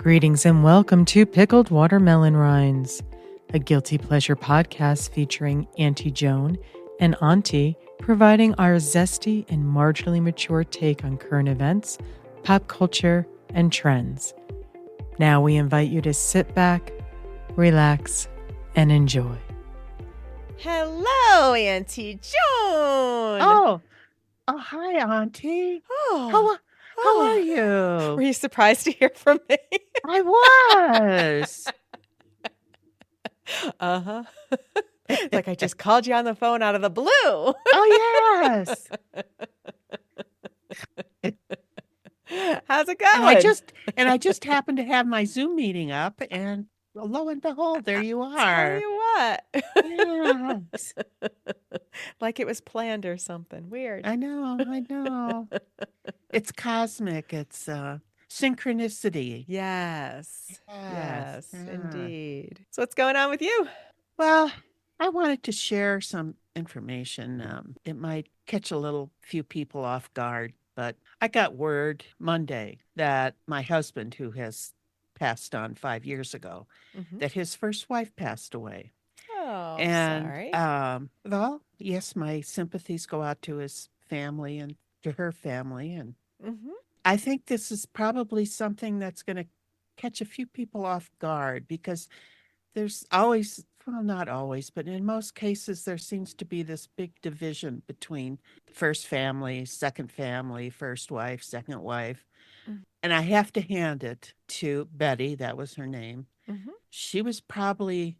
Greetings and welcome to Pickled Watermelon Rinds, a guilty pleasure podcast featuring Antie Joan and Auntie, providing our zesty and marginally mature take on current events, pop culture, and trends. Now we invite you to sit back, relax, and enjoy. Hello, Antie Joan. Oh, hi, Auntie. Oh, How are you? Were you surprised to hear from me? I was. Uh-huh. Like I just called you on the phone out of the blue. Oh, yes. How's it going? And I just happened to have my Zoom meeting up, and lo and behold, there you Tell are. you what. Yes. Like it was planned or something. Weird. I know. It's cosmic. It's synchronicity. Yes, Yeah. indeed. So what's going on with you? Well, I wanted to share some information. It might catch a few people off guard, but I got word Monday that my husband, who has passed on 5 years ago, that his first wife passed away. Oh, And sorry. well, yes, my sympathies go out to his family and to her family. And I think this is probably something that's going to catch a few people off guard because there's always, well, not always, but in most cases, there seems to be this big division between first family, second family, first wife, second wife. And I have to hand it to Betty, that was her name. She was probably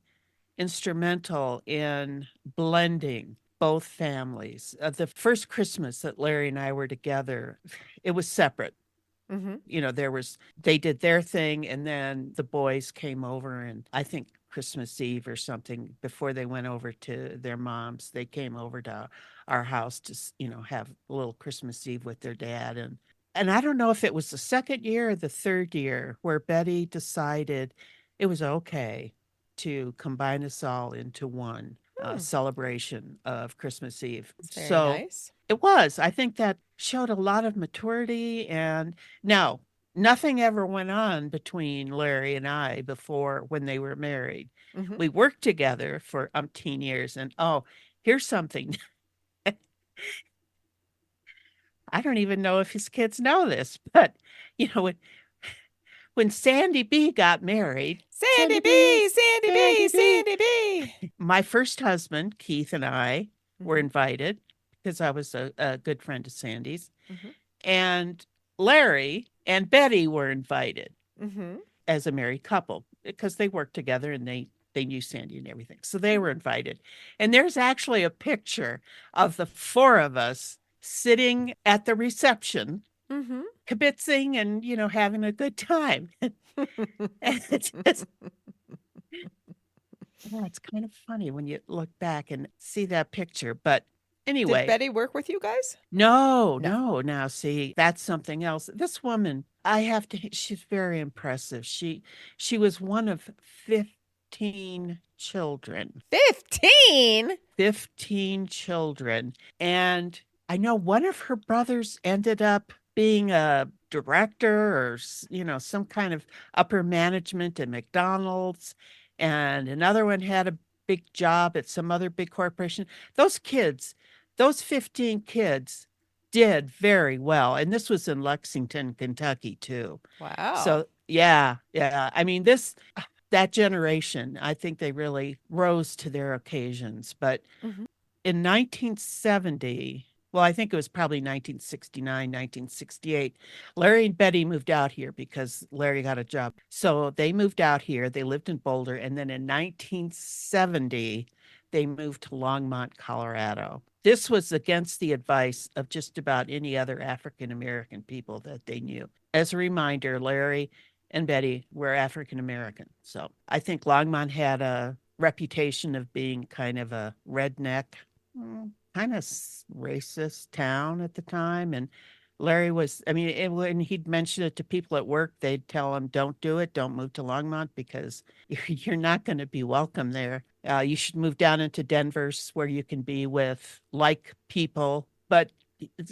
instrumental in blending both families. The first Christmas that Larry and I were together, it was separate. You know, they did their thing, and then the boys came over, and I think Christmas Eve or something, before they went over to their mom's, they came over to our house to, have a little Christmas Eve with their dad. And I don't know if it was the second year or the third year where Betty decided it was okay to combine us all into one celebration of Christmas Eve. That's very nice. It was. I think that showed a lot of maturity. And now, nothing ever went on between Larry and I before when they were married. We worked together for umpteen years. And here's something. I don't even know if his kids know this, but, when Sandy B got married. Sandy B, My first husband, Keith, and I were invited because I was a good friend of Sandy's. And Larry and Betty were invited as a married couple because they worked together and they knew Sandy and everything. So they were invited. And there's actually a picture of the four of us sitting at the reception, kibitzing and, having a good time. It's kind of funny when you look back and see that picture. But anyway. Did Betty work with you guys? No. Now, see, that's something else. This woman, she's very impressive. She was one of 15 children. 15? 15 children. And I know one of her brothers ended up being a director or, some kind of upper management at McDonald's. And another one had a big job at some other big corporation. Those 15 kids did very well. And this was in Lexington, Kentucky, too. Wow. So, yeah. I mean, that generation, I think they really rose to their occasions. But in 1970, well, I think it was probably 1969, 1968, Larry and Betty moved out here because Larry got a job. So they moved out here. They lived in Boulder. And then in 1970, they moved to Longmont, Colorado. This was against the advice of just about any other African-American people that they knew. As a reminder, Larry and Betty were African-American. So I think Longmont had a reputation of being kind of a redneck, kind of racist town at the time. And Larry was, when he'd mention it to people at work, they'd tell him, don't do it. Don't move to Longmont because you're not going to be welcome there. You should move down into Denver where you can be with like people. But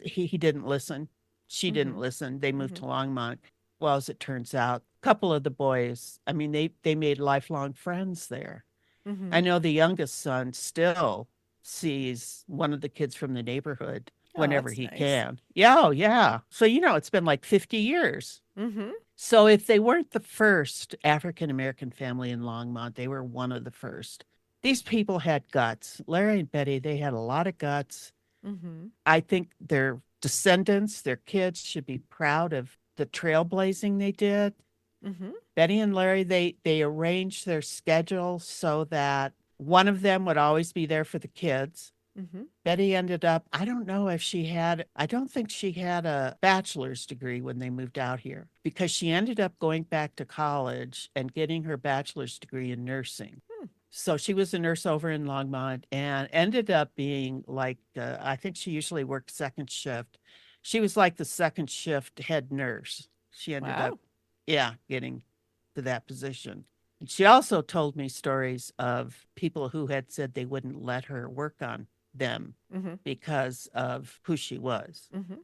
he didn't listen. She didn't listen. They moved to Longmont. well, as it turns out, a couple of the boys, I mean, they made lifelong friends there. Mm-hmm. I know the youngest son still sees one of the kids from the neighborhood Oh, whenever that's he nice. can. Yeah, oh, yeah. So, it's been like 50 years. Mm-hmm. So if they weren't the first African American family in Longmont, they were one of the first. These people had guts. Larry and Betty, they had a lot of guts. Mm-hmm. I think their descendants, their kids should be proud of the trailblazing they did. Mm-hmm. Betty and Larry, they arranged their schedule so that one of them would always be there for the kids. Mm-hmm. Betty ended up, I don't know if she had, I don't think she had a bachelor's degree when they moved out here because she ended up going back to college and getting her bachelor's degree in nursing. So she was a nurse over in Longmont and ended up being like, I think she usually worked second shift. She was like the second shift head nurse. She ended up, Wow. yeah, getting to that position. And she also told me stories of people who had said they wouldn't let her work on them Mm-hmm. because of who she was. Mm-hmm.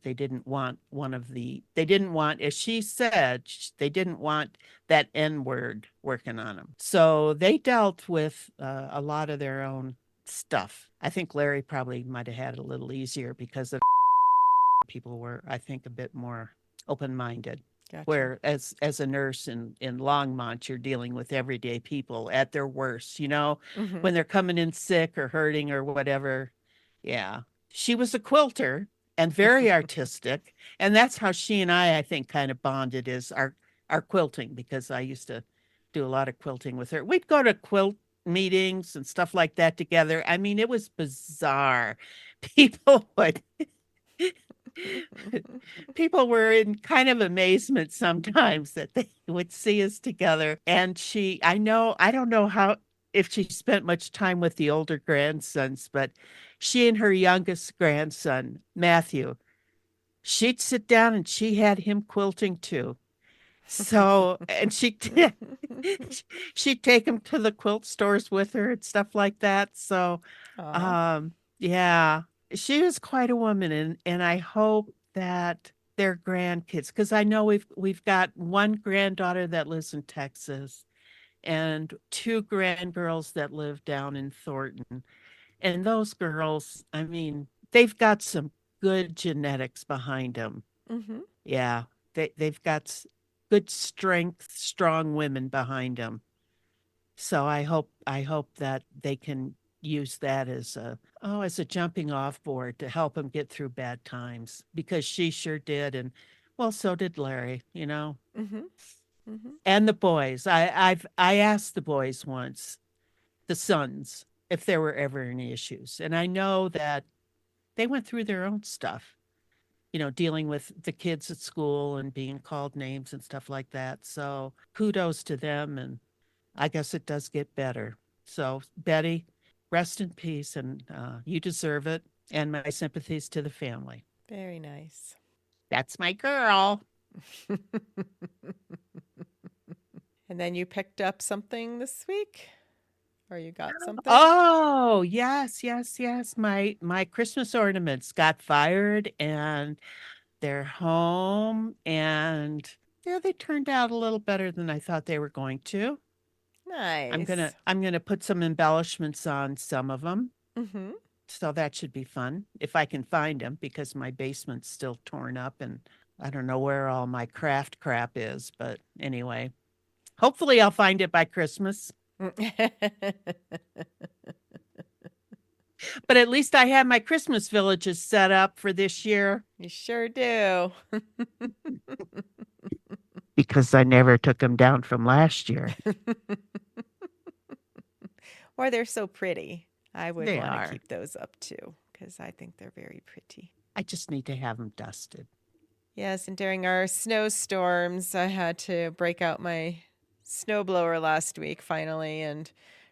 They didn't want they didn't want, as she said, they didn't want that N word working on them. So they dealt with a lot of their own stuff. I think Larry probably might have had it a little easier because of people were, I think, a bit more open minded. Gotcha. Where as a nurse in Longmont, you're dealing with everyday people at their worst, Mm-hmm. when they're coming in sick or hurting or whatever. Yeah. She was a quilter and very artistic. And that's how she and I think, kind of bonded is our quilting, because I used to do a lot of quilting with her. We'd go to quilt meetings and stuff like that together. I mean, it was bizarre. People would people were in kind of amazement sometimes that they would see us together. And I don't know how, if she spent much time with the older grandsons, but she and her youngest grandson, Matthew, she'd sit down and she had him quilting too. So, and she'd take him to the quilt stores with her and stuff like that. So, Aw. um, yeah, she was quite a woman, and I hope that their grandkids, because I know we've got one granddaughter that lives in Texas and two grandgirls that live down in Thornton. And those girls, I mean, they've got some good genetics behind them. Mm-hmm. Yeah, they've got good strength, strong women behind them. So I hope that they can use that as a jumping off board to help them get through bad times, because she sure did. And well, so did Larry. Mm-hmm. Mm-hmm. And the boys. I asked the boys once, the sons, if there were ever any issues. And I know that they went through their own stuff, dealing with the kids at school and being called names and stuff like that. So kudos to them. And I guess it does get better. So, Betty, rest in peace, and you deserve it. And my sympathies to the family. Very nice. That's my girl. And then you picked up something this week? Or you got something? Oh, yes, yes, yes. My Christmas ornaments got fired and they're home, and yeah, they turned out a little better than I thought they were going to. I'm gonna Nice. I'm gonna put some embellishments on some of them. Mm-hmm. So that should be fun if I can find them, because my basement's still torn up and I don't know where all my craft crap is. But anyway, hopefully I'll find it by Christmas. But at least I have my Christmas villages set up for this year, You sure do. because I never took them down from last year. Or they're so pretty. I would They want to are. keep those up too, because I think they're very pretty. I just need to have them dusted. Yes, and during our snowstorms, I had to break out my snowblower last week finally, and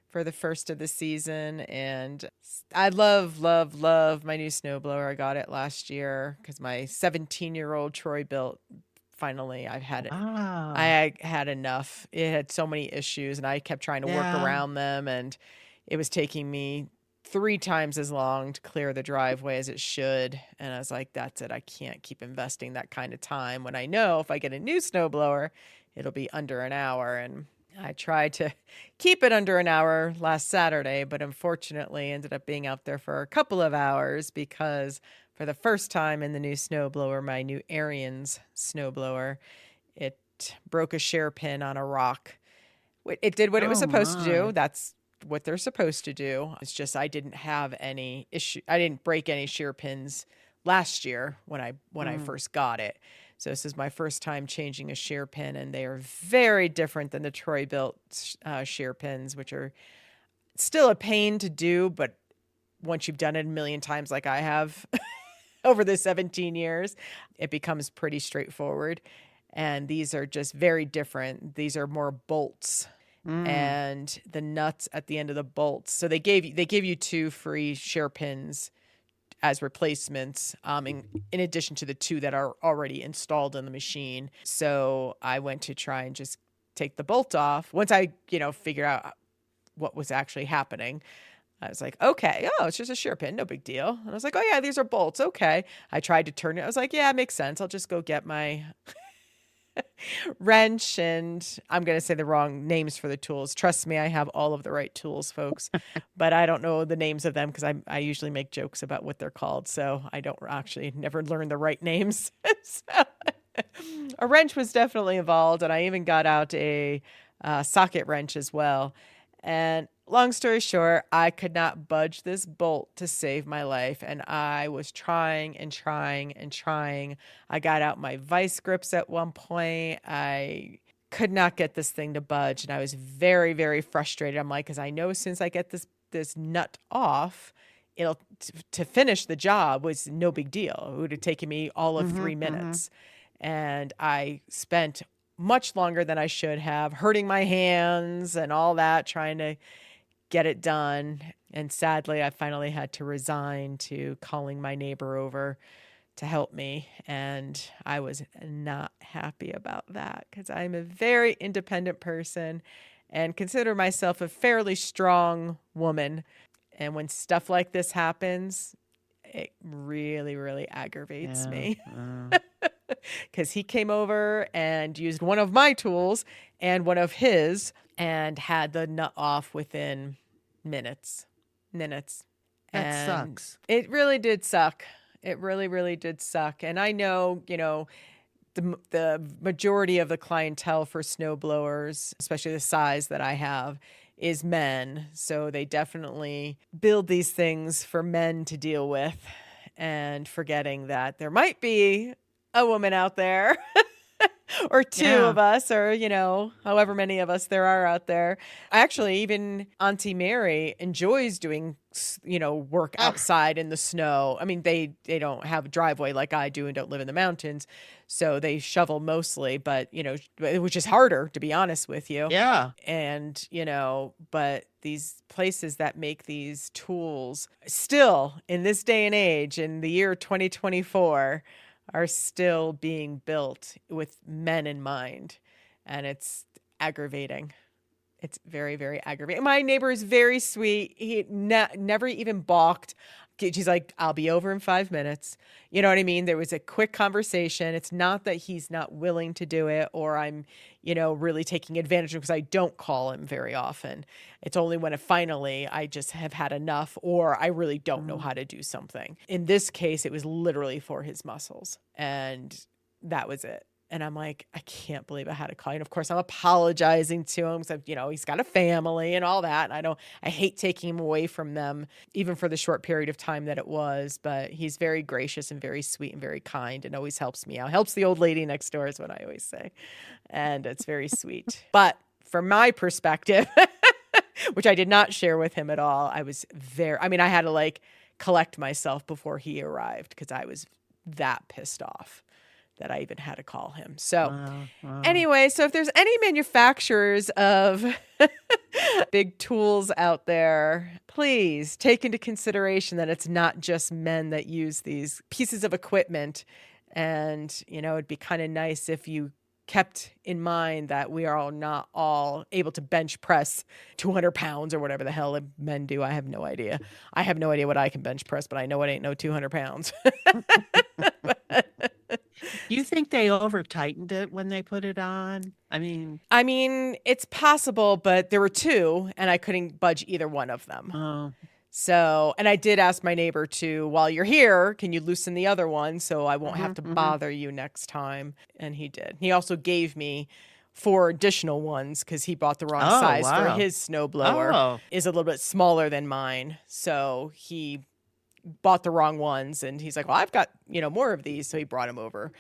for the first of the season. And I love, love, love my new snowblower. I got it last year because my 17-year-old Troy built. Finally, I've had it. Wow. I had enough. It had so many issues, and I kept trying to work Yeah. around them, and it was taking me 3 times as long to clear the driveway as it should. And I was like, that's it. I can't keep investing that kind of time when I know if I get a new snowblower, it'll be under an hour. And I tried to keep it under an hour last Saturday, but unfortunately ended up being out there for a couple of hours because for the first time in the new snowblower, my new Ariens snowblower, it broke a shear pin on a rock. It did what it was supposed to do. That's what they're supposed to do. It's just I didn't have any issue. I didn't break any shear pins last year when I first got it. So this is my first time changing a shear pin, and they are very different than the Troy-built shear pins, which are still a pain to do, but once you've done it a million times like I have over the 17 years, it becomes pretty straightforward. And these are just very different. These are more bolts. And the nuts at the end of the bolts. So they give you 2 free shear pins as replacements, in addition to the 2 that are already installed in the machine. So I went to try and just take the bolt off. Once I, figured out what was actually happening, I was like, okay, it's just a shear pin, no big deal. And I was like, oh yeah, these are bolts, okay. I tried to turn it. I was like, yeah, it makes sense. I'll just go get my wrench, and I'm going to say the wrong names for the tools. Trust me, I have all of the right tools, folks, but I don't know the names of them because I usually make jokes about what they're called. So I don't actually never learn the right names. So, a wrench was definitely involved, and I even got out a socket wrench as well. And long story short, I could not budge this bolt to save my life. And I was trying and trying and trying. I got out my vice grips at one point. I could not get this thing to budge. And I was very, very frustrated. I'm like, because I know since I get this nut off, it'll to finish the job was no big deal. It would have taken me all of 3 minutes. And I spent much longer than I should have, hurting my hands and all that, trying to get it done. And sadly, I finally had to resign to calling my neighbor over to help me. And I was not happy about that because I'm a very independent person and consider myself a fairly strong woman. And when stuff like this happens, it really, really aggravates me. Because he came over and used one of my tools and one of his and had the nut off within minutes. That sucks. It really did suck. It really, really did suck. And I know, the majority of the clientele for snowblowers, especially the size that I have, is men. So they definitely build these things for men to deal with, and forgetting that there might be a woman out there or 2 of us, or, however many of us there are out there. Actually, even Auntie Mary enjoys doing, work outside in the snow. I mean, they don't have a driveway like I do and don't live in the mountains. So they shovel mostly, but, which is harder, to be honest with you. Yeah. And, but these places that make these tools still in this day and age, in the year 2024, are still being built with men in mind. And it's aggravating. It's very, very aggravating. My neighbor is very sweet. He never even balked. She's like, I'll be over in 5 minutes. You know what I mean? There was a quick conversation. It's not that he's not willing to do it or I'm, really taking advantage of him because I don't call him very often. It's only when finally I just have had enough or I really don't know how to do something. In this case, it was literally for his muscles, and that was it. And I'm like, I can't believe I had to call you. And of course, I'm apologizing to him because, he's got a family and all that. And I hate taking him away from them, even for the short period of time that it was. But he's very gracious and very sweet and very kind and always helps me out. Helps the old lady next door is what I always say. And it's very sweet. But from my perspective, which I did not share with him at all, I had to collect myself before he arrived because I was that pissed off that I even had to call him. So anyway, so if there's any manufacturers of big tools out there, please take into consideration that it's not just men that use these pieces of equipment. And, it'd be kind of nice if you kept in mind that we are all not all able to bench press 200 pounds or whatever the hell men do. I have no idea. I have no idea what I can bench press, but I know it ain't no 200 pounds. Do you think they over tightened it when they put it on? I mean, it's possible, but there were two and I couldn't budge either one of them. oh, So, and I did ask my neighbor to, while you're here, can you loosen the other one so I won't have to bother you next time? And he did. He also gave me 4 additional ones because he bought the wrong size for his snowblower. Oh. Is a little bit smaller than mine. So he bought the wrong ones and he's like, well, I've got, more of these. So he brought them over.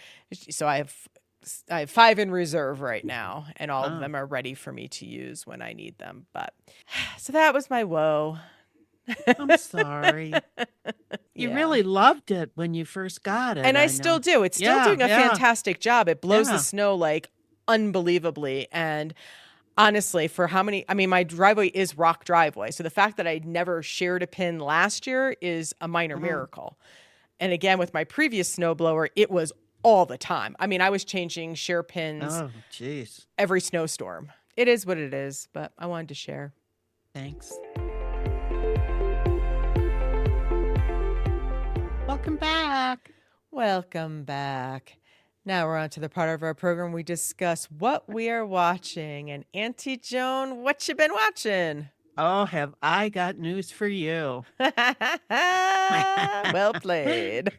So I have 5 in reserve right now and all of them are ready for me to use when I need them. But so that was my woe. I'm sorry. You really loved it when you first got it. And I still do. It's still doing a fantastic job. It blows the snow like unbelievably. And honestly, for how many, my driveway is rock driveway. So the fact that I never shared a pin last year is a minor miracle. And again, with my previous snowblower, it was all the time. I was changing share pins every snowstorm. It is what it is, but I wanted to share. Thanks. Welcome back. Welcome back. Now we're on to the part of our program we discuss what we are watching. And Antie Joan, what you been watching? Oh, have I got news for you. Well played.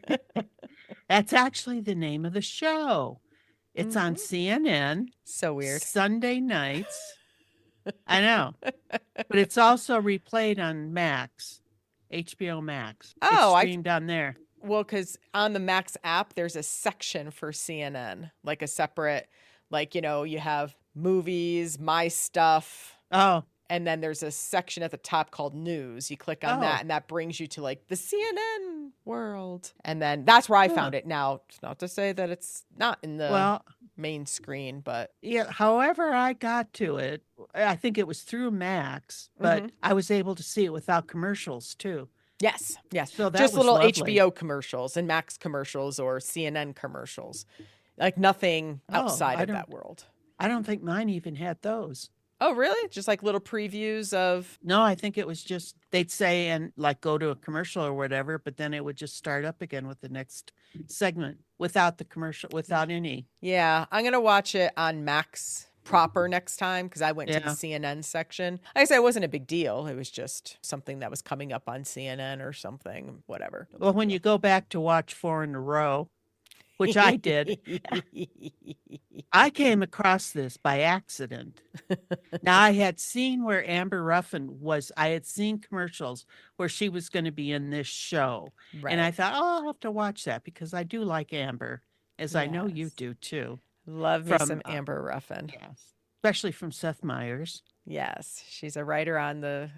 That's actually the name of the show. It's on CNN. So weird. Sunday nights. I know. But it's also replayed on Max. HBO-Max. Oh, it's streamed on there. Well, because on the Max app, there's a section for CNN, like a separate, you have movies, my stuff. Oh. And then there's a section at the top called news. You click on that and that brings you to the CNN world. And then that's where I found it. Now, it's not to say that it's not in the main screen, but. Yeah, however I got to it, I think it was through Max, but I was able to see it without commercials too. Yes. So that just was little lovely. HBO commercials and Max commercials or CNN commercials. Nothing outside of that world. I don't think mine even had those. Oh, really? Just little previews of... No, I think it was just, they'd say and go to a commercial or whatever, but then it would just start up again with the next segment without the commercial, without any. Yeah, I'm going to watch it on Max proper next time because I went to the CNN section. Like I said, it wasn't a big deal. It was just something that was coming up on CNN or something, whatever. Well, when you go back to watch 4 in a row, which I did, I came across this by accident. Now, I had seen where Amber Ruffin was. I had seen commercials where she was going to be in this show. Right. And I thought, I'll have to watch that because I do like Amber, as I know you do too. Love me some Amber Ruffin. Yes. Especially from Seth Meyers. Yes. She's a writer on the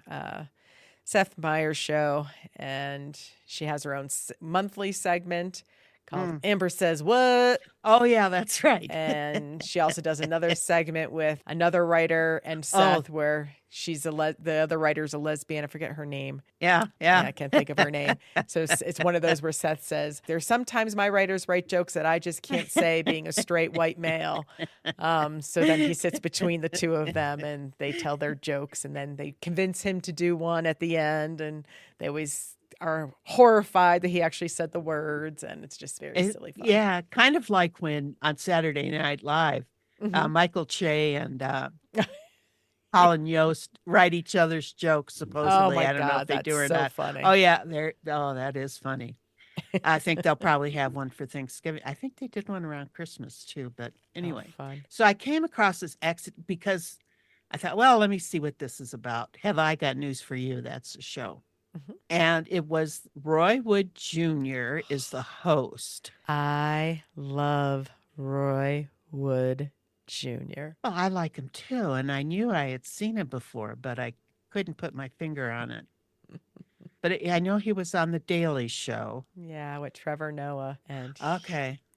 Seth Meyers show, and she has her own monthly segment called Amber Says What? Oh, yeah, that's right. And she also does another segment with another writer and Seth where she's the other writer's a lesbian. I forget her name. Yeah. I can't think of her name. So it's one of those where Seth says, there's sometimes my writers write jokes that I just can't say being a straight white male. So then he sits between the two of them and they tell their jokes and then they convince him to do one at the end. And they always are horrified that he actually said the words, and it's just very silly fun. Yeah, kind of like when on Saturday Night Live, Michael Che and Colin Yost write each other's jokes, supposedly. I don't know if they do or not. Funny. Oh, yeah, that is funny. I think they'll probably have one for Thanksgiving. I think they did one around Christmas, too, but anyway. Fun. So I came across this exit because I thought, well, let me see what this is about. Have I Got News for You? That's the show. And it was Roy Wood Jr. is the host. I love Roy Wood Jr. Well, I like him too. And I knew I had seen him before, but I couldn't put my finger on it. But I know he was on The Daily Show. Yeah, with Trevor Noah. And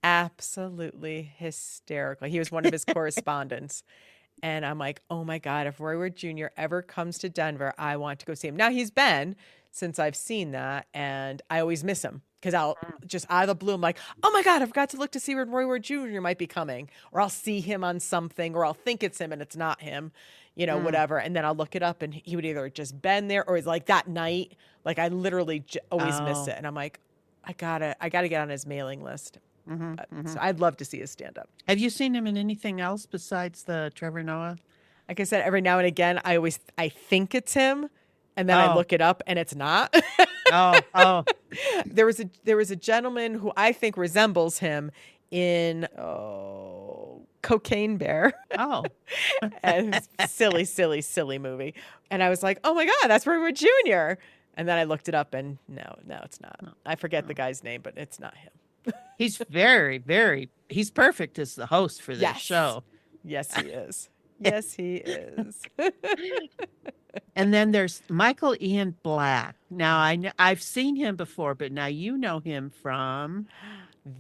absolutely hysterical. He was one of his correspondents. And I'm like, oh my God, if Roy Wood Jr. ever comes to Denver, I want to go see him. Now he's been since I've seen that, and I always miss him because I'll just out of the blue, I'm like, oh my God, I forgot to look to see when Roy Ward Jr. might be coming. Or I'll see him on something, or I'll think it's him and it's not him, whatever. And then I'll look it up and he would either just been there or it's like that night. Like I literally always miss it. And I'm like, I gotta get on his mailing list. So I'd love to see his stand up. Have you seen him in anything else besides the Trevor Noah? Like I said, every now and again, I think it's him, and then I look it up, and it's not. There was a gentleman who I think resembles him in Cocaine Bear. And silly movie. And I was like, oh my God, that's Roy Wood Jr. And then I looked it up, and no, it's not. I forget the guy's name, but it's not him. He's he's perfect as the host for this show. Yes, he is. Yes, he is. And then there's Michael Ian Black. Now I've seen him before, but now you know him from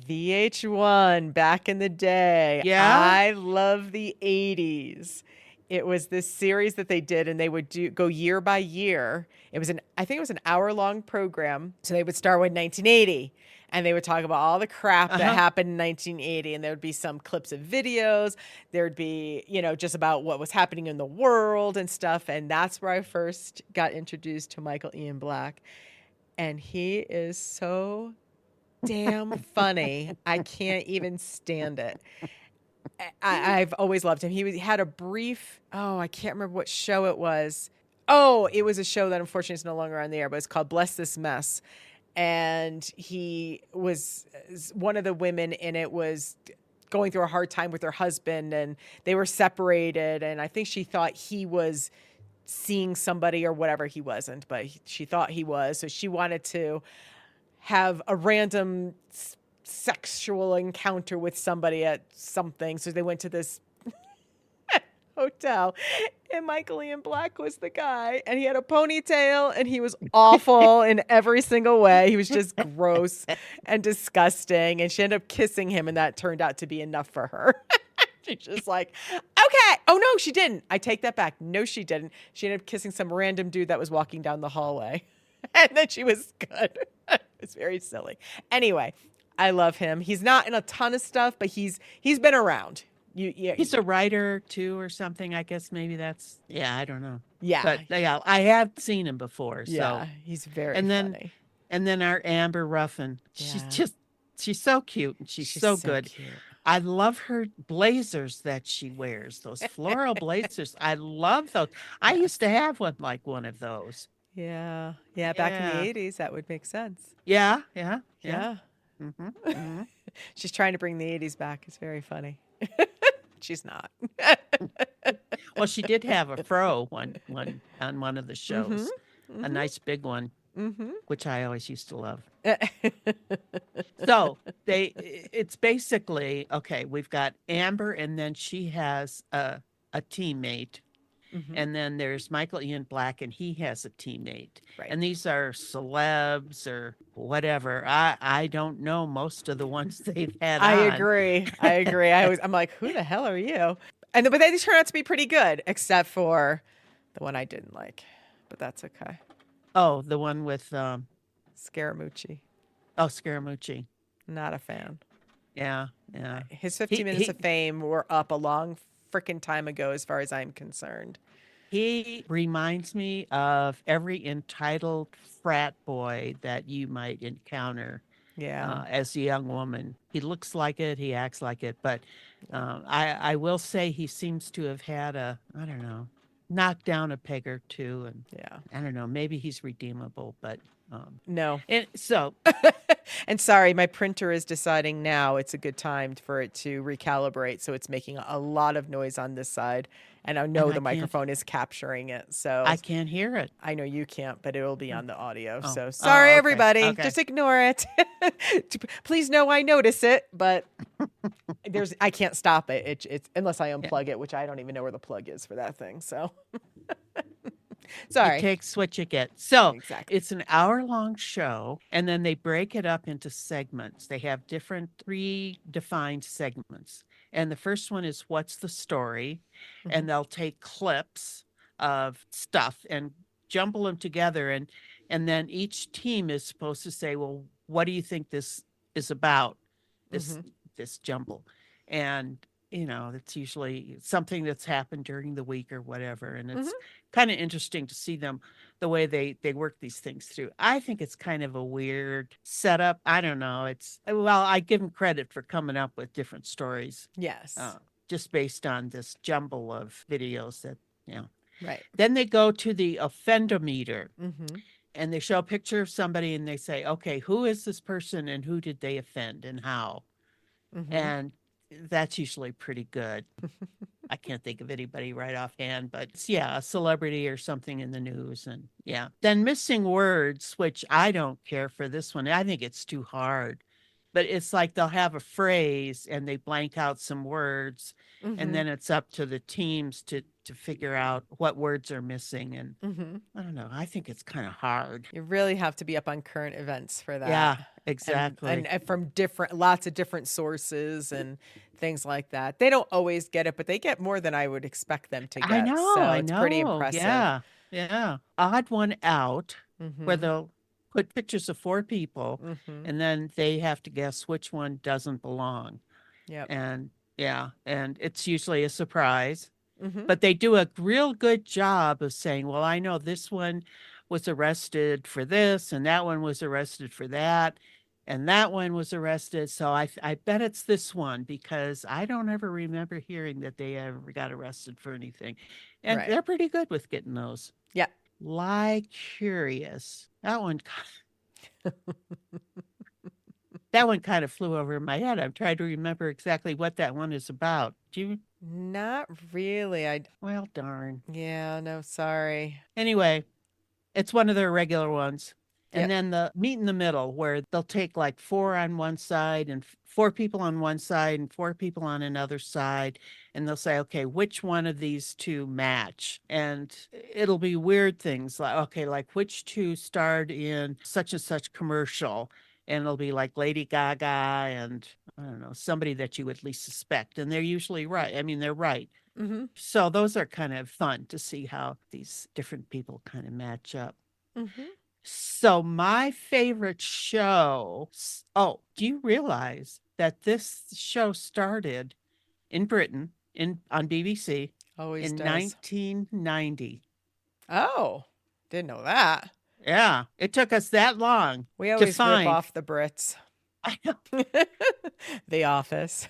VH1 back in the day. Yeah, I love the 80s. It was this series that they did, and they would go year by year. I think it was an hour-long program. So they would start with 1980. And they would talk about all the crap that happened in 1980. And there would be some clips of videos. There'd be, just about what was happening in the world and stuff. And that's where I first got introduced to Michael Ian Black. And he is so damn funny. I can't even stand it. I've always loved him. He had a brief, I can't remember what show it was. Oh, it was a show that unfortunately is no longer on the air, but it's called Bless This Mess. And he was one of the women in it was going through a hard time with her husband, and they were separated. And I think she thought he was seeing somebody or whatever. He wasn't, but she thought he was. So she wanted to have a random sexual encounter with somebody at something. So they went to this hotel, and Michael Ian Black was the guy, and he had a ponytail, and he was awful in every single way. He was just gross and disgusting, and she ended up kissing him, and that turned out to be enough for her. She's just like, okay. Oh, no, she didn't. I take that back. No, she didn't. She ended up kissing some random dude that was walking down the hallway, and then she was good. It's very silly. Anyway, I love him. He's not in a ton of stuff, but he's been around. He's a writer too, or something. I guess maybe that's. Yeah, I don't know. Yeah, but yeah, I have seen him before. Yeah, so he's very funny. And then our Amber Ruffin. Yeah. She's so cute, and she's so good. Cute. I love her blazers that she wears. Those floral blazers. I love those. I used to have one of those. Yeah. Back in the 80s, that would make sense. Yeah. She's trying to bring the 80s back. It's very funny. She's not. Well, she did have a fro one on one of the shows, a nice big one, which I always used to love. So it's basically we've got Amber, and then she has a teammate. And then there's Michael Ian Black, and he has a teammate. Right. And these are celebs or whatever. I don't know most of the ones they've had on. I agree. I'm like, who the hell are you? But they turn out to be pretty good, except for the one I didn't like. But that's okay. Oh, the one with Scaramucci. Oh, Scaramucci. Not a fan. Yeah. His 15 minutes of fame were up a long freaking time ago, as far as I'm concerned. He reminds me of every entitled frat boy that you might encounter as a young woman. He looks like it, he acts like it, but I will say he seems to have had knocked down a peg or two, and I don't know, maybe he's redeemable, but no. And so and sorry, my printer is deciding now it's a good time for it to recalibrate, so it's making a lot of noise on this side, and I know the microphone is capturing it, so I can't hear it. I know you can't, but it'll be on the audio. So sorry, everybody. Okay. Just ignore it. Please know I notice it, but I can't stop it. It's unless I unplug it, which I don't even know where the plug is for that thing. So sorry. It takes what you get. So It's an hour-long show, and then they break it up into segments. They have predefined segments. And the first one is What's the Story? And they'll take clips of stuff and jumble them together. And then each team is supposed to say, well, what do you think this is about? This Mm-hmm. this jumble. And it's usually something that's happened during the week or whatever. And Mm-hmm. it's kind of interesting to see them the way they work these things through. I think it's kind of a weird setup. I don't know. I give them credit for coming up with different stories, Yes. uh, just based on this jumble of videos that, you know. Right. Then they go to the offendometer Mm-hmm. and they show a picture of somebody and they say, okay, who is this person and who did they offend and how? Mm-hmm. And that's usually pretty good. I can't think of anybody right offhand, but it's, yeah, a celebrity or something in the news. And yeah. Then missing words, which I don't care for this one. I think it's too hard. But it's like they'll have a phrase and they blank out some words. And Mm-hmm. then it's up to the teams to figure out what words are missing. And Mm-hmm. I don't know. I think it's kind of hard. You really have to be up on current events for that. Yeah, exactly. And from lots of different sources and things like that. They don't always get it, but they get more than I would expect them to I get. know, So I it's pretty know. impressive. Yeah, yeah. Odd one out, where Mm-hmm. they'll put pictures of four people Mm-hmm. and then they have to guess which one doesn't belong. Yep. And yeah, and it's usually a surprise. Mm-hmm. But they do a real good job of saying, well, I know this one was arrested for this, and that one was arrested for that, and that one was arrested. So I bet it's this one because I don't ever remember hearing that they ever got arrested for anything. And Right. they're pretty good with getting those. Yeah. Lie Curious. That one kind of flew over my head. I'm trying to remember exactly what that one is about. Do you? Not really. Well, darn. Yeah, no, sorry. Anyway, it's one of their regular ones. And Yep. then the meet in the middle, where they'll take like four on one side and four people on one side and four people on another side. And they'll say, okay, which one of these two match? And it'll be weird things like, okay, like which two starred in such and such commercial? And it'll be like Lady Gaga and I don't know, somebody that you would least suspect. And they're usually right. I mean, they're right. Mm-hmm. So those are kind of fun to see how these different people kind of match up. Mm-hmm. So my favorite show. Oh, do you realize that this show started in Britain on BBC Always in does. 1990? Oh, didn't know that. Yeah, it took us that long We to always rip find. off the Brits. I know. The Office.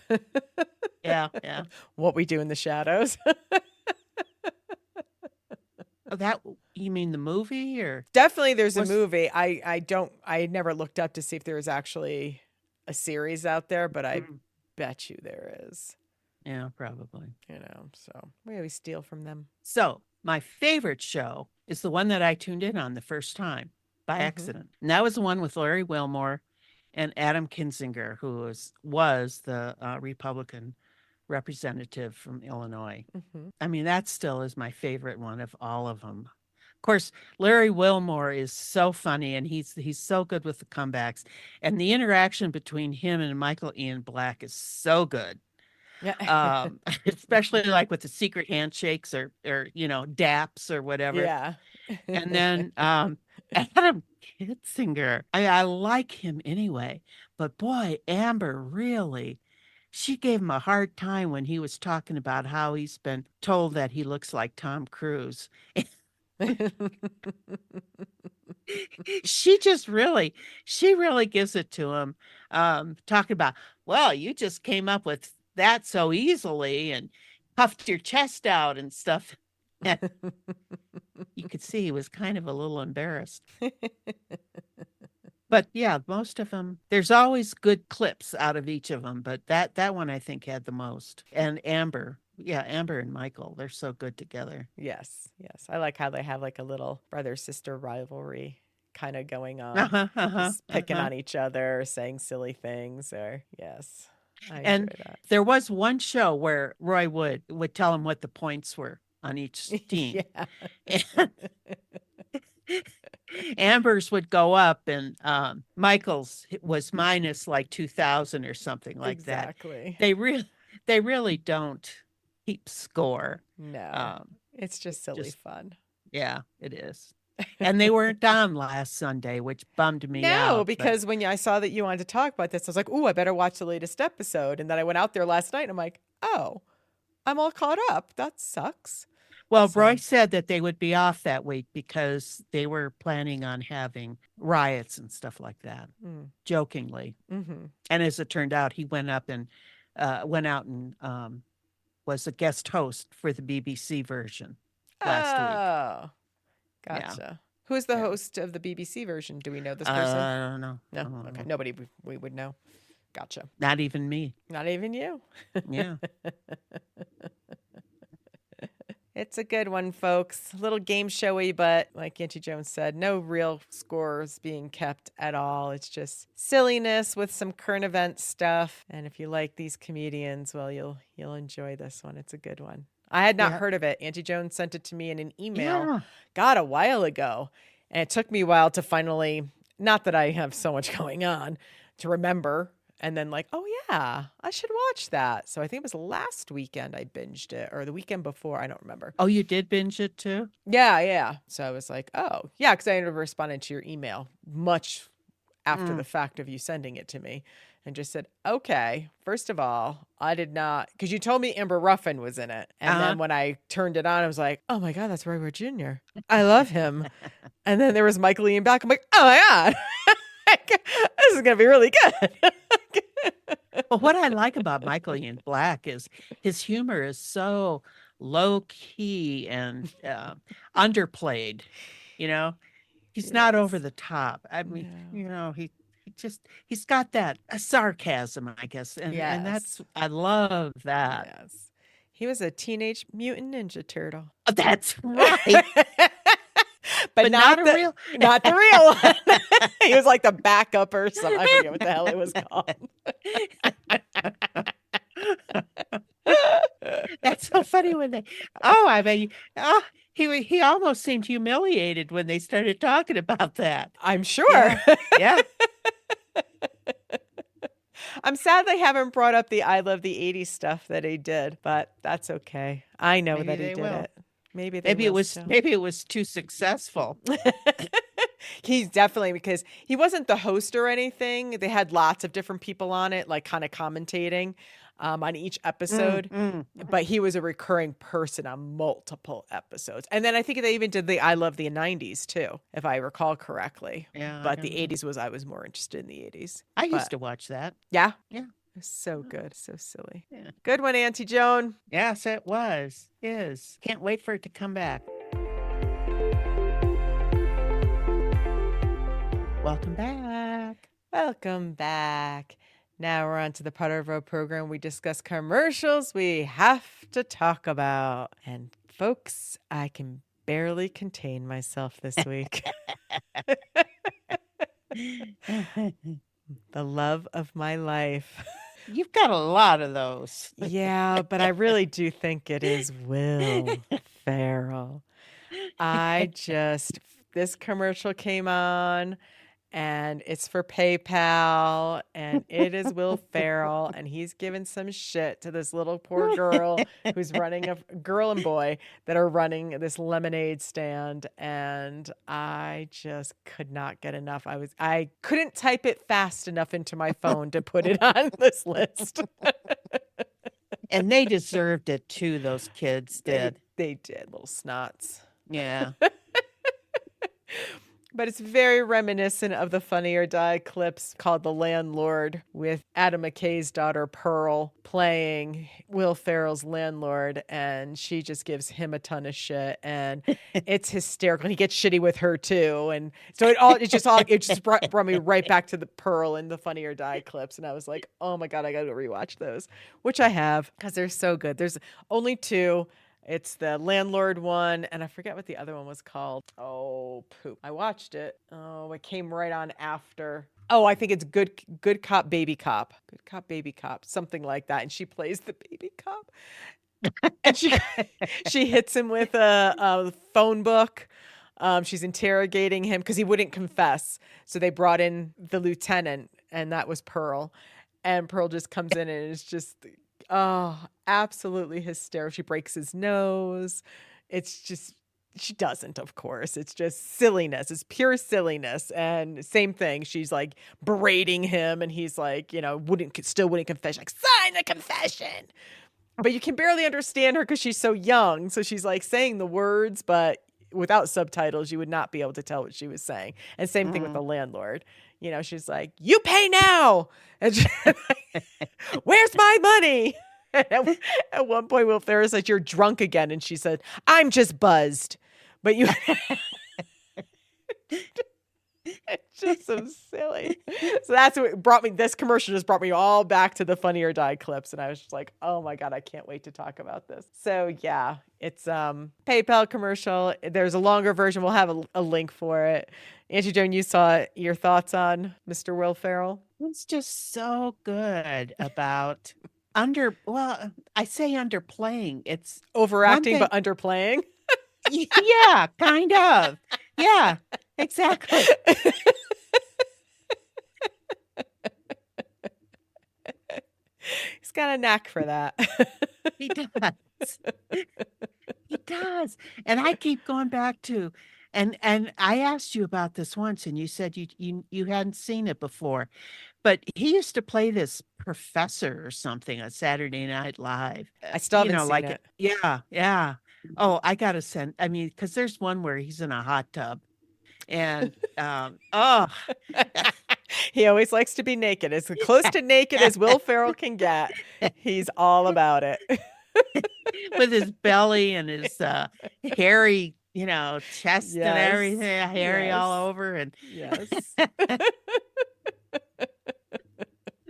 Yeah, yeah. What We Do in the Shadows. Oh, that you mean the movie or Definitely there's a was? movie. I never looked up to see if there was actually a series out there, but I Mm, bet you there is, yeah, probably. so we always steal from them. So my favorite show is the one that I tuned in on the first time by Mm-hmm. accident. And that was the one with Larry Wilmore and Adam Kinzinger, who was the Republican representative from Illinois. Mm-hmm. I mean, that still is my favorite one of all of them. Of course, Larry Wilmore is so funny and he's so good with the comebacks. And the interaction between him and Michael Ian Black is so good. Yeah. Especially like with the secret handshakes or daps or whatever. Yeah. And then Adam Kitzinger, I like him anyway, but boy, Amber really, she gave him a hard time when he was talking about how he's been told that he looks like Tom Cruise. she just really, she really gives it to him. Talking about, well, you just came up with that so easily and puffed your chest out and stuff. You could see he was kind of a little embarrassed. But yeah, most of them, there's always good clips out of each of them, but that one I think had the most. And Amber, yeah, Amber and Michael, they're so good together. Yes. Yes. I like how they have like a little brother sister rivalry kind of going on. Uh-huh, uh-huh, Just picking uh-huh. on each other, saying silly things or yes. I enjoy And that. there was one show where Roy would tell him what the points were on each team. Yeah. And Amber's would go up and Michael's was minus like 2000 or something like that. Exactly. They really don't No. keep score. It's just silly Just fun. yeah, it is. And they weren't on last Sunday, which bummed me No, out. But because when I saw that you wanted to talk about this, I was like, "Ooh, I better watch the latest episode." And then I went out there last night and I'm like, "Oh, I'm all caught up. That sucks." well, Roy So, said that they would be off that week because they were planning on having riots and stuff like that, mm, jokingly. mm-hmm. And as it turned out, he went out and was a guest host for the BBC version last week. Oh, Yeah, gotcha. Who's the yeah. host of the BBC version? Do we know this person? I don't know. I No. don't Okay. know. Nobody we would know. Gotcha. Not even me. Not even you. Yeah. It's a good one, folks. A little game showy, but like Auntie Joan said, no real scores being kept at all. It's just silliness with some current event stuff. And if you like these comedians, well, you'll enjoy this one. It's a good one. I had not Yeah. heard of it. Auntie Joan sent it to me in an email, Yeah. God, a while ago. And it took me a while to finally, not that I have so much going on, to remember. And then like, oh yeah, I should watch that. So I think it was last weekend I binged it, or the weekend before. I don't remember. Oh, you did binge it too? Yeah, yeah. So I was like, oh yeah, because I ended up responding to your email much after the fact of you sending it to me, and just said, okay, first of all, I did not, because you told me Amber Ruffin was in it, and then when I turned it on, I was like, oh my God, that's Roy Wood Jr. I love him. And then there was Michael Ian Black. I'm like, oh my God, this is gonna be really good. Well, what I like about Michael Ian Black is his humor is so low key and underplayed. You know, he's not over the top. I mean, he's got that sarcasm, I guess, and that's I love that. Yes. He was a Teenage Mutant Ninja Turtle. Oh, that's right. But not the real, not the real one. He was like the backup or something. I forget what the hell it was called. That's so funny when he almost seemed humiliated when they started talking about that. I'm sure. Yeah. I'm sad they haven't brought up the I Love the 80s stuff that he did, but that's okay. I know that he did it. Maybe it was too successful. He's definitely, because he wasn't the host or anything. They had lots of different people on it, like kind of commentating on each episode. But he was a recurring person on multiple episodes. And then I think they even did the I Love the 90s too, if I recall correctly. Yeah. But the 80s I was more interested in the 80s. I used to watch that. Yeah? Yeah. It was so good. So silly. Yeah. Good one, Auntie Joan. Yes, it was. Is. Can't wait for it to come back. Welcome back. Welcome back. Now we're on to the part of our program we discuss commercials we have to talk about. And folks, I can barely contain myself this week. The love of my life. You've got a lot of those. Yeah, but I really do think it is Will Farrell. This commercial came on, and it's for PayPal, and it is Will Farrell, and he's giving some shit to this little poor girl who's running a girl and boy that are running this lemonade stand, and I just could not get enough. I couldn't type it fast enough into my phone to put it on this list. And they deserved it too, those kids did. They did, little snots. Yeah. But it's very reminiscent of the Funny or Die clips called The Landlord, with Adam McKay's daughter Pearl playing Will Ferrell's landlord, and she just gives him a ton of shit, and it's hysterical. And he gets shitty with her too, and so it just brought me right back to the Pearl and the Funny or Die clips, and I was like, oh my God, I gotta go rewatch those, which I have because they're so good. There's only two. It's the landlord one, and I forget what the other one was called. Oh, poop. I watched it. Oh, it came right on after. Oh, I think it's Good Cop, Baby Cop. Good Cop, Baby Cop, something like that. And she plays the baby cop. And she hits him with a phone book. She's interrogating him because he wouldn't confess. So they brought in the lieutenant, and that was Pearl. And Pearl just comes in and is just... oh, absolutely hysterical. She breaks his nose. It's just she doesn't, of course. It's just silliness. It's pure silliness. And same thing. She's like berating him and he's like, wouldn't confess. Like, sign the confession. But you can barely understand her because she's so young. So she's like saying the words, but without subtitles, you would not be able to tell what she was saying. And same thing with the landlord. She's like, you pay now. And where's my money? At one point, Will Ferrell said, you're drunk again. And she said, I'm just buzzed. But you... It's just so silly. So that's what brought me. This commercial just brought me all back to the Funny or Die clips. And I was just like, oh my God, I can't wait to talk about this. So yeah, it's PayPal commercial. There's a longer version. We'll have a link for it. Antie Joan, you saw it. Your thoughts on Mr. Will Ferrell? It's just so good about I say underplaying. It's overacting, but underplaying. Yeah, kind of. Yeah, exactly. He's got a knack for that. He does. He does. And I keep going back to, and I asked you about this once, and you said you hadn't seen it before, but he used to play this professor or something on Saturday Night Live. I still haven't seen it. Yeah, yeah. Oh, I gotta send. I mean, because there's one where he's in a hot tub, and he always likes to be naked, as close to naked as Will Ferrell can get. He's all about it. With his belly and his hairy, chest and everything, hairy all over, and yes.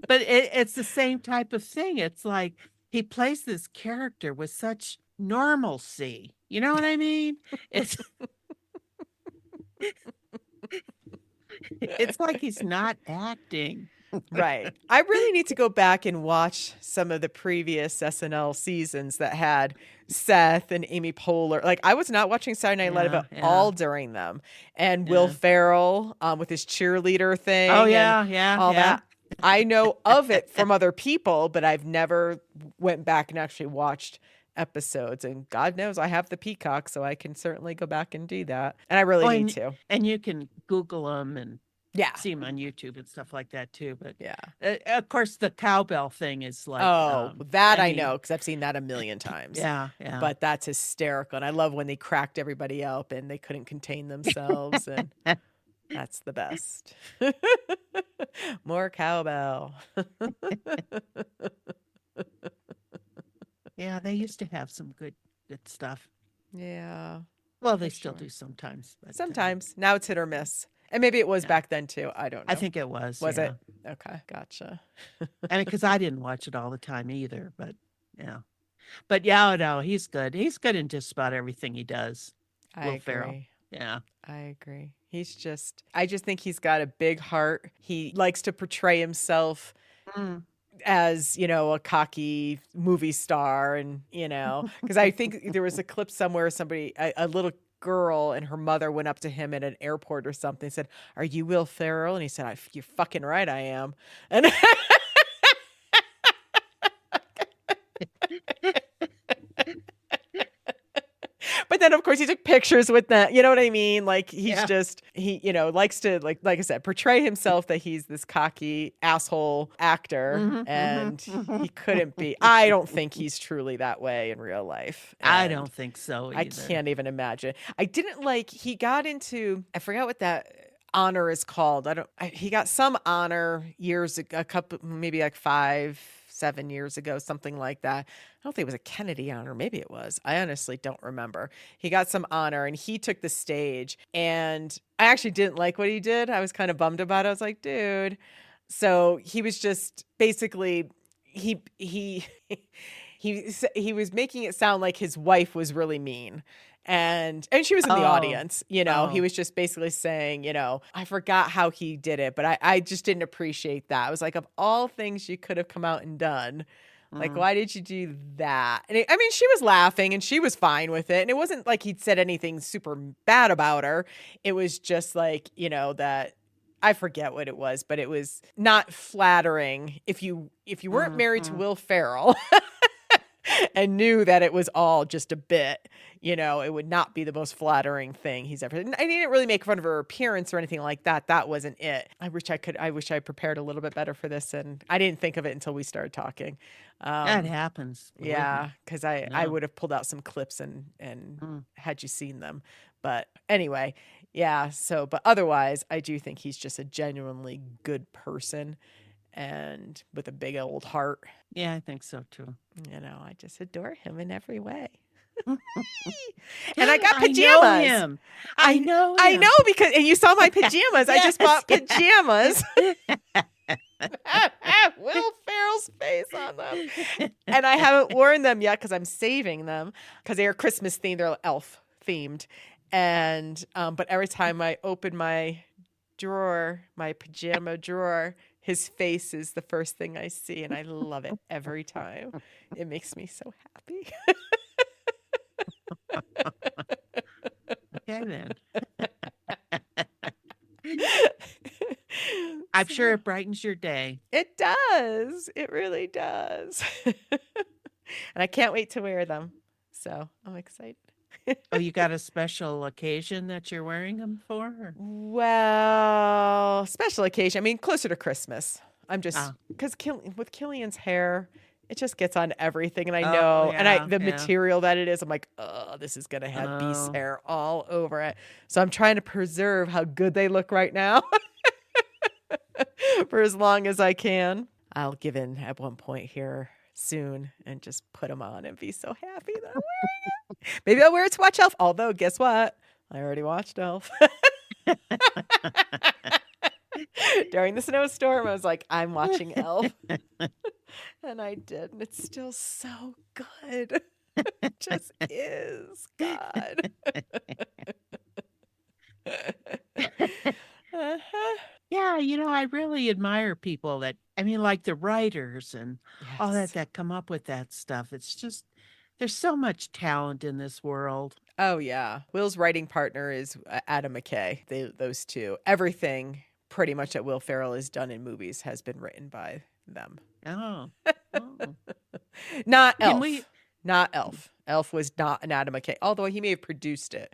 But it's the same type of thing. It's like he plays this character with such normalcy. You know what I mean? It's like he's not acting. Right. I really need to go back and watch some of the previous SNL seasons that had Seth and Amy Poehler. Like, I was not watching Saturday Night Live at all during them. And Will Ferrell with his cheerleader thing. Oh, yeah, and all that. I know of it from other people, but I've never went back and actually watched episodes. And God knows I have the Peacock, so I can certainly go back and do that. And I really need to. And you can Google them and see them on YouTube and stuff like that too. But of course, the cowbell thing is like, I know, because I've seen that a million times. Yeah. But that's hysterical. And I love when they cracked everybody up and they couldn't contain themselves. And that's the best. More cowbell. Yeah, they used to have some good stuff. Yeah. Well, they still do sometimes. But, sometimes. Now it's hit or miss. And maybe it was back then too. I don't know. I think it was. Was it? Okay. Gotcha. I mean, because I didn't watch it all the time either, but yeah. But yeah, no, he's good. He's good in just about everything he does. Will Ferrell. Yeah. I agree. I just think he's got a big heart. He likes to portray himself as, a cocky movie star. And, because I think there was a clip somewhere, a little girl and her mother went up to him at an airport or something and said, "Are you Will Ferrell?" And he said, "You're fucking right, I am." And but then, of course, he took pictures with that. You know what I mean? Like, he's he likes to, like I said, portray himself that he's this cocky asshole actor. And he couldn't be. I don't think he's truly that way in real life. And I don't think so either. I can't even imagine. I didn't he got into, I forgot what that honor is called. He got some honor years ago, a couple, maybe like 5-7 years ago, something like that. I don't think it was a Kennedy honor. Maybe it was. I honestly don't remember. He got some honor and he took the stage, and I actually didn't like what he did. I was kind of bummed about it. I was like, dude. So he was just basically, he was making it sound like his wife was really mean. And she was in the audience, he was just basically saying, I forgot how he did it, but I just didn't appreciate that. I was like, of all things you could have come out and done, like, why did you do that? And she was laughing and she was fine with it. And it wasn't like he'd said anything super bad about her. It was just like, that I forget what it was, but it was not flattering if you weren't married to Will Ferrell. and knew that it was all just a bit. It would not be the most flattering thing he's ever. I didn't really make fun of her appearance or anything like that. That wasn't it. I wish I prepared a little bit better for this, and I didn't think of it until we started talking. That happens. Yeah, because I would have pulled out some clips and had you seen them. But anyway, yeah. So, but otherwise, I do think he's just a genuinely good person and with a big old heart. Yeah, I think so too. I just adore him in every way. And I got pajamas. I know him. I know because and you saw my pajamas. I just bought pajamas. Will Ferrell's face on them. And I haven't worn them yet because I'm saving them because they are Christmas themed. They're elf themed. And but every time I open my drawer, my pajama drawer, his face is the first thing I see, and I love it every time. It makes me so happy. Okay, then. I'm sure it brightens your day. It does. It really does. And I can't wait to wear them. So I'm excited. Oh, you got a special occasion that you're wearing them for? Or? Well, special occasion. I mean, closer to Christmas. I'm just because with Killian's hair, it just gets on everything, and I know, and the material that it is, I'm like, oh, this is gonna have Beast's hair all over it. So I'm trying to preserve how good they look right now for as long as I can. I'll give in at one point here soon and just put them on and be so happy that I'm wearing it. Maybe I'll wear it to watch Elf. Although, guess what? I already watched Elf. During the snowstorm, I was like, I'm watching Elf. And I did. And it's still so good. It just is. God. Yeah, I really admire people that, like the writers and all that come up with that stuff. It's just, there's so much talent in this world. Oh, yeah. Will's writing partner is Adam McKay. Those two. Everything pretty much that Will Ferrell has done in movies has been written by them. Oh. Not Elf. Not Elf. Elf was not an Adam McKay, although he may have produced it,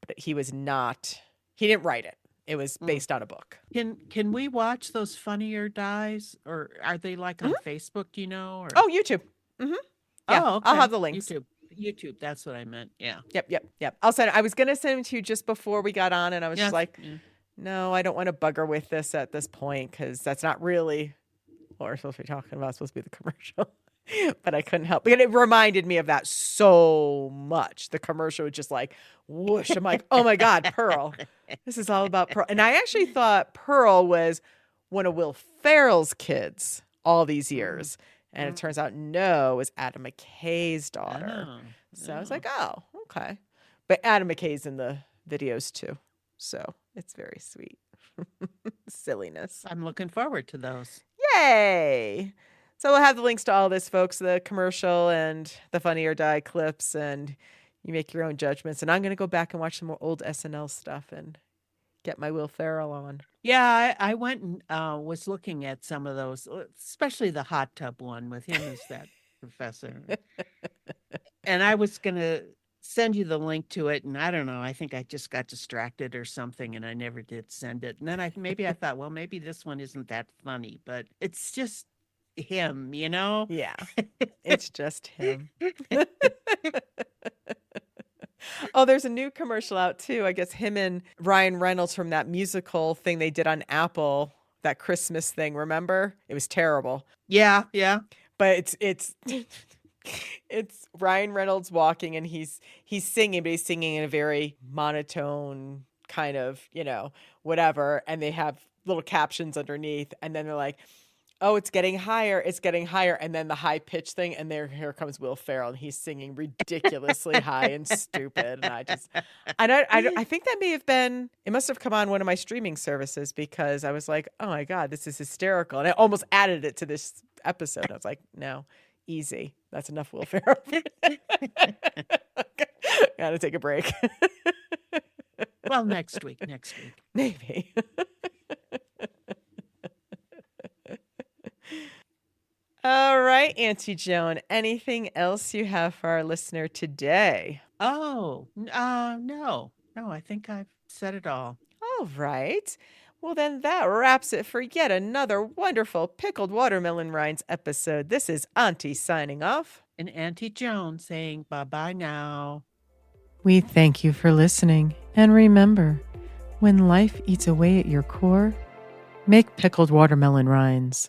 but he didn't write it. It was based on a book. Can we watch those Funny or Dies, or are they like on Facebook? Do you know? Or? Oh, YouTube. Mm-hmm. Yeah, okay. I'll have the links. YouTube. That's what I meant. Yeah. Yep. I'll send it. I was gonna send them to you just before we got on, and I was just like, no, I don't want to bugger with this at this point because that's not really what we're supposed to be talking about. It's supposed to be the commercial. But I couldn't help. But it reminded me of that so much. The commercial was just like whoosh. I'm like, oh my God, Pearl. This is all about Pearl. And I actually thought Pearl was one of Will Ferrell's kids all these years. And it turns out no, it was Adam McKay's daughter. So I was like, oh, okay. But Adam McKay's in the videos too. So it's very sweet. Silliness. I'm looking forward to those. Yay. So we'll have the links to all this, folks, the commercial and the Funny or Die clips, and you make your own judgments. And I'm going to go back and watch some more old SNL stuff and get my Will Ferrell on. Yeah, I went and was looking at some of those, especially the hot tub one with him as that professor. And I was going to send you the link to it, and I don't know, I think I just got distracted or something, and I never did send it. And then I thought, well, maybe this one isn't that funny, but it's just him, Yeah, it's just him. Oh, there's a new commercial out too. I guess him and Ryan Reynolds from that musical thing they did on Apple, that Christmas thing. Remember? It was terrible. Yeah. But it's it's Ryan Reynolds walking and he's singing, but he's singing in a very monotone kind of, whatever. And they have little captions underneath, and then they're like, oh, it's getting higher. And then the high pitch thing. And here comes Will Ferrell, and he's singing ridiculously high and stupid. And I think that may have been, it must have come on one of my streaming services because I was like, oh my God, this is hysterical. And I almost added it to this episode. I was like, no, easy. That's enough Will Ferrell. Gotta take a break. Well, next week. Maybe. All right, Auntie Joan, anything else you have for our listener today? Oh, no. No, I think I've said it all. All right. Well, then that wraps it for yet another wonderful pickled watermelon rinds episode. This is Auntie signing off. And Auntie Joan saying bye-bye now. We thank you for listening. And remember, when life eats away at your core, make pickled watermelon rinds.